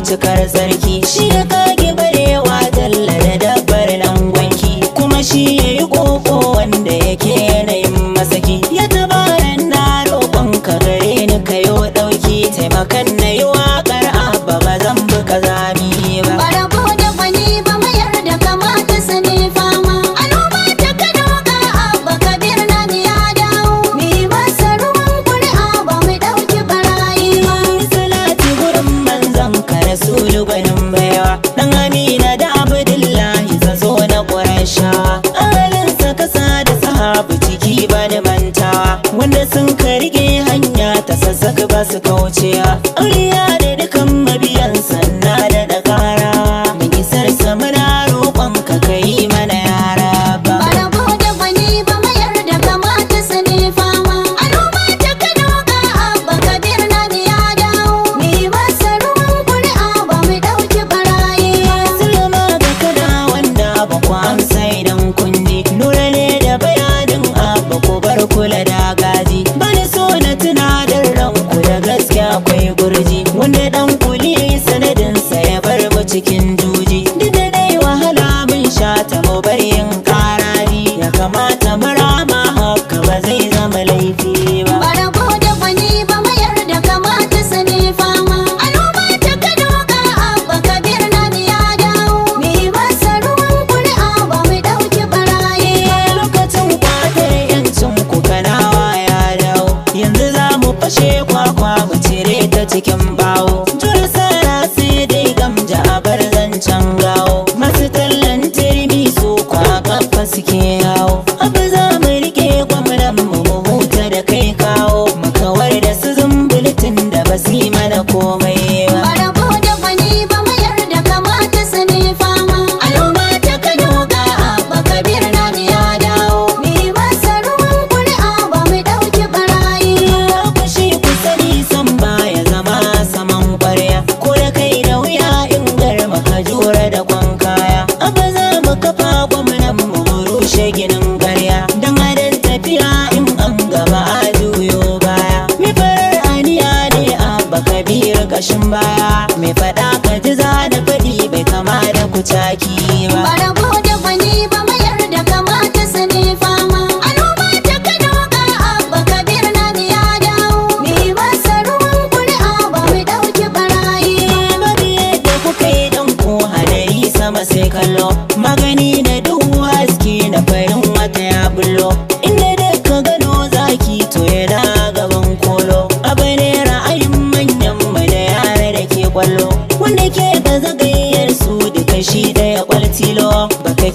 cikar sarki. Shi ya kage barewa talla da dabbar nan gwanki, kuma shi ya yi koko wanda yake yanayin masaki. Ya tabaran na roƙon ka gare ni ka yo ɗauki, taimakan na yi waƙar abba ba zan bi ka zami ba. Barabo da gwani ba mayar da kamata su ne fama, al'umma ta Kano ga abba Kabir nan ya dawo, mi masa ruwan ƙuri'a ba mu ɗauki barayi ba. Salati gurin manzon ka Rasulu gwanin baiwa, dan Amina da Abdullahi zazo na Qurayshawa. Ahalinsa kasa da sahabu ciki ba ni mantawa, wanda sun ka rike hanya ta sassaka ba su kaucewa. Auliya da dukan mabiyan sanna da ƙara, da isar sa muna roƙon ka kai mana yara ba. Barabo da gwani ba mayar da kamata su ne fama, al'umma ta Kano ga abba Kabir nan ya dawo, mi masa ruwan ƙuri'a ba mu ɗauki barayi ba. Sulma ga kada wanda ba ku amsa idan kun ji, nura ne da bayanin abba ku bar kula da gaji. Bani so na tunadar ranku da gaske akwai gurji, wanda dan kuli sanadinsa ya bar mu cikin juji. Duk da dai wahala mun sha ta mu bar yin karari, ya kamata mu rama haka ba zai zama laifi ba. Barabo da gwani ba mayar da kamata su ne fama, al'umma ta Kano ga abba Kabir nan ya dawo, mi masa ruwan ƙuri'a ba mu ɗauki barayi ba. Lokacin kwatar yancin ku Kanawa ya dawo, yanzu za mu fashe kwakwa mu cire ta cikin bawo. Jura sara sai dai gamja a bar zancen gawo, masu tallan turmi su kwa kafa suke yawo. Abu za mu rike gwamnan mu huta da kai kawo, mu kawar da su zumbultun da ba su yi mana komai ba. Barabo da gwani ba mayar da kamata su ne fama, al'umma ta Kano ga abba Kabir nan ya dawo, mi masa ruwan ƙuri'a ba mu ɗauki barayi ba. Kushi ku sani san baya zama saman ƙwarya, ko da kai da wuya in garma ka jura da kwan kaya. Abu za mu kafa gwamnan mu rushe ginin ƙarya, don adon tafiya in an gaba a juyo baya. Mi farar aniya ne abba Kabir kashin baya, mai faɗa ka ji za da faɗi bai kama da kucaki ba. Barabo da gwani ba mayar da kamata su ne fama, al'umma ta Kano ga abba Kabir nan ya dawo, mi masa ruwan ƙuri'a ba mu ɗauki barayi ba. Mabiye da kuka yi don ku hadari sama sai kallo, magani da duhu haske na farin wata ya bullo. Inda da ka gano zaki to yana gaban kolo, abu ne ra'ayin manyan mu da yara da ke kwallo, wanda ke ga zagayyar su duka shi da ya kwaltilo. Baka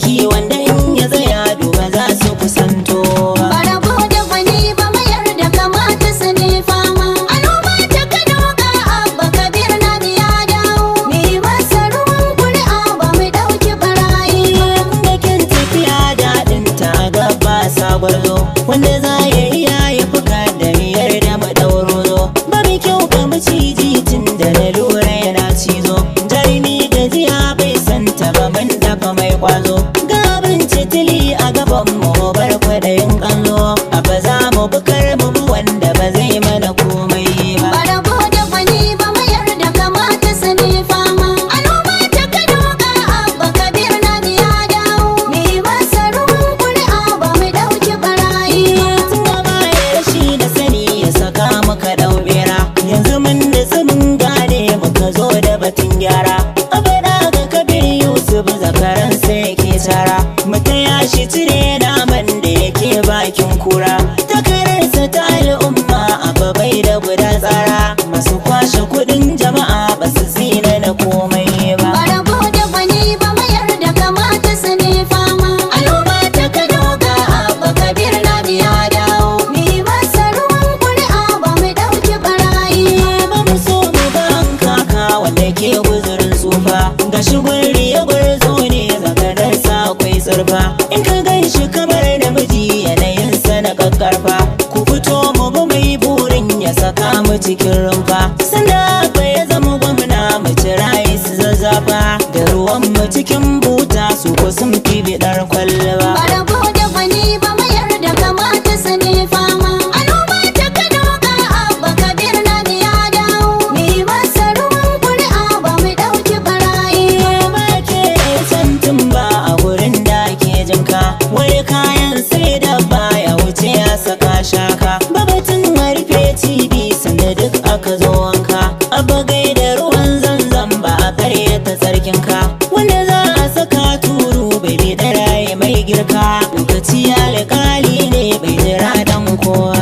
abba gaida ruwan zanzan ba a karyata sarkinka, wanda za a saka turu bai bi ɗaraye mai girka, lokaci alƙali ne bai jira dan kowa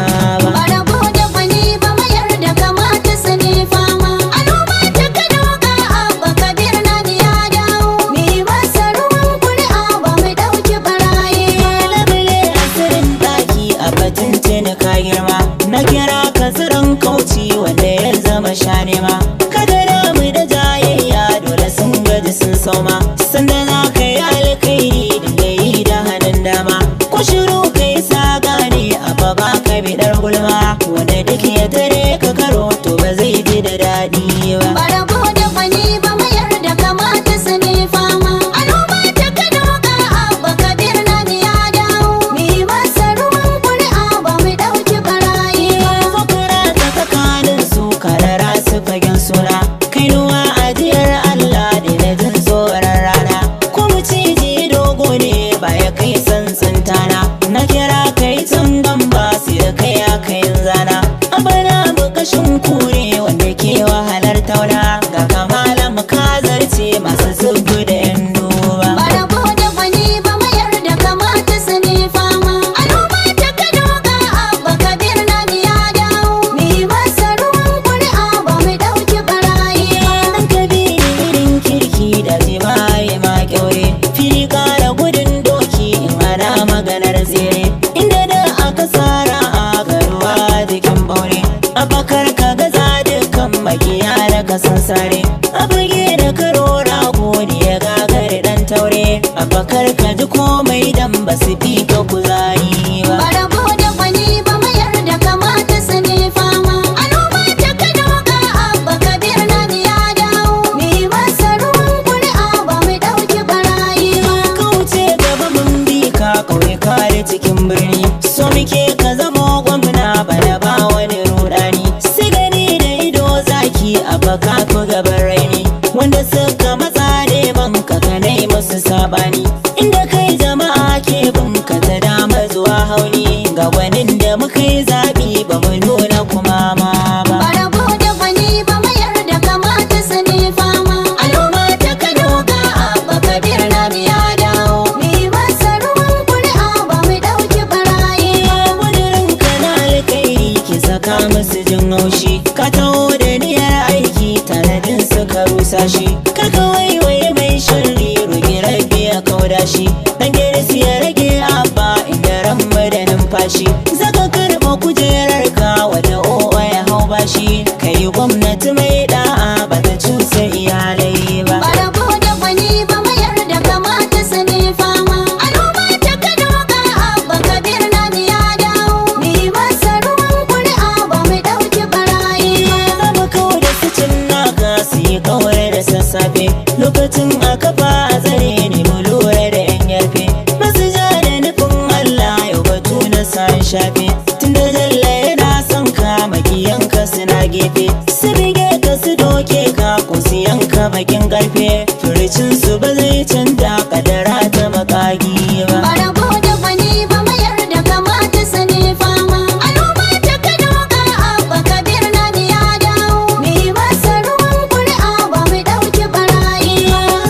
ba. Barabo da bani ba mayar da kamata su ne fama. Al'umma ta Kano ga Abba Kabir Nani ya dawo. Mi masa ruwan kuri'a ba mu ɗauki barayi. Labule asirin ɗaki a batun tuni ka girma, na kira ka tsirin kauci wanda ya zama sha nema. Kada mu da jayayya dole sun gaji sun sauma, sanda za ka yi alkairi da yi da hannun dama. Ko shiru kai sa gane abba ba ka biɗar gulma, wanda duk ya tare ka karo to ba zai ji da daɗi ba. Barabo da bani ba mayar da kamata su ne fama. Al'umma ta Kano ga Abba Kabir Nani ya dawo. Mi masa ruwan kuri'a ba mu ɗauki barayi. Fakara ta tsakanin su karara su fagen suna, kainuwa ajiyar Allah da na jin tsoron rana. Ko mu ciji dogo ne ba ya kai tsantsantana, na kira kai tun gamba sai da kai ya kai zana. Abana mu kashin kure wanda ke wahalar tauna, ga kamala mu kazarce masu zubu da yan duba. Barabo da bani ba mayar da kamata su ne fama. Al'umma ta Kano ga Abba Kabir Nani ya dawo. Mi masa ruwan kuri'a ba mu ɗauki barayi. Dan kabiri irin kirki da jima'i ma kyaure, fili kara gudun doki in ana maganar zere, inda da aka tsara a garuwa jikin baure. Abakar ka gaza dukkan makiya da kasan sare, abage da karo rago ne ya gagari dan taure. Abakar ka ji komai dan ba su fi ka kuzari ba. Barabo da bani ba mayar da kamata su ne fama. Al'umma ta Kano ga Abba Kabir Nani ya dawo. Mi masa ruwan kuri'a ba mu ɗauki barayi. Kauce gaba mun bi ka kauye kare cikin birni, so muke ka zamo gwamna bana ba wani rudani. Sai gani da ido zaki a baka ku gaban raini, wanda suka matsa neman ka kanai musu sabani, inda kai jama'a ke bunka ta dama zuwa hauni. Ga gwanin da muka yi zaɓi ba mu nuna kuma ma ba. Barabo da bani ba mayar da kamata su ne fama. Al'umma ta Kano ga Abba Kabir Nani ya dawo. Mi masa ruwan kuri'a ba mu ɗauki barayi. Kudirin ka na alkairi ki saka musu jin haushi, ka taho da niyyar aiki tanadin suka rusa shi. Kaka waiwaye mai shirri roƙi rabbi ya kauda shi, dan girsi ya rage abba inda ran da numfashi. Zaka karɓa kujerar ka wata owa ya hau bashi, kai gwamnati mai da'a ba ta cusa iyalai ba. Barabo da bani ba mayar da kamata su ne fama. Al'umma ta Kano ga Abba Kabir Nani ya dawo. Mi masa ruwan kuri'a ba mu ɗauki barayi. Zama kawo da su cin naka su yi kawai da sassafe, lokacin a kafa a tsare ne mu lura da yan yarfe, masu ja da nufin Allah yau batu na san shafe. Tunda jalla yana son ka makiyanka suna gefe, su bige ka su doke ka ko su yanka bakin karfe, furicin su ba zai canza kadara ta makagi ba. Barabo da bani ba mayar da kamata su ne fama. Al'umma ta Kano ga Abba Kabir Nani ya dawo. Mi masa ruwan kuri'a ba mu ɗauki barayi.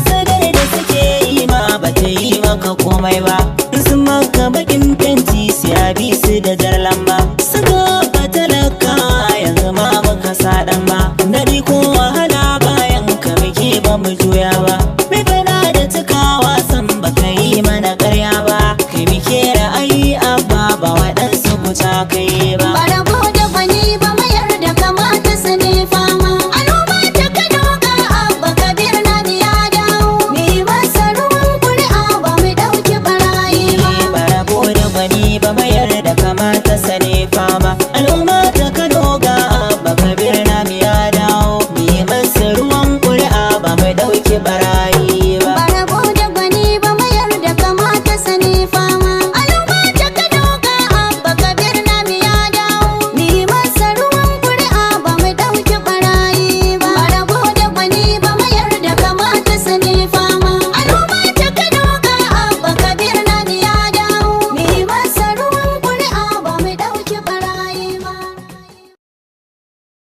Sadar da suke yi ma ba ta yi maka komai ba, in sun maka bakin fenti sai a bi su da jar lamba. Suka ba talaka yanzu ma muka sa ɗan ba, daɗi ko wahala bayan ka muke ba mu juya ba.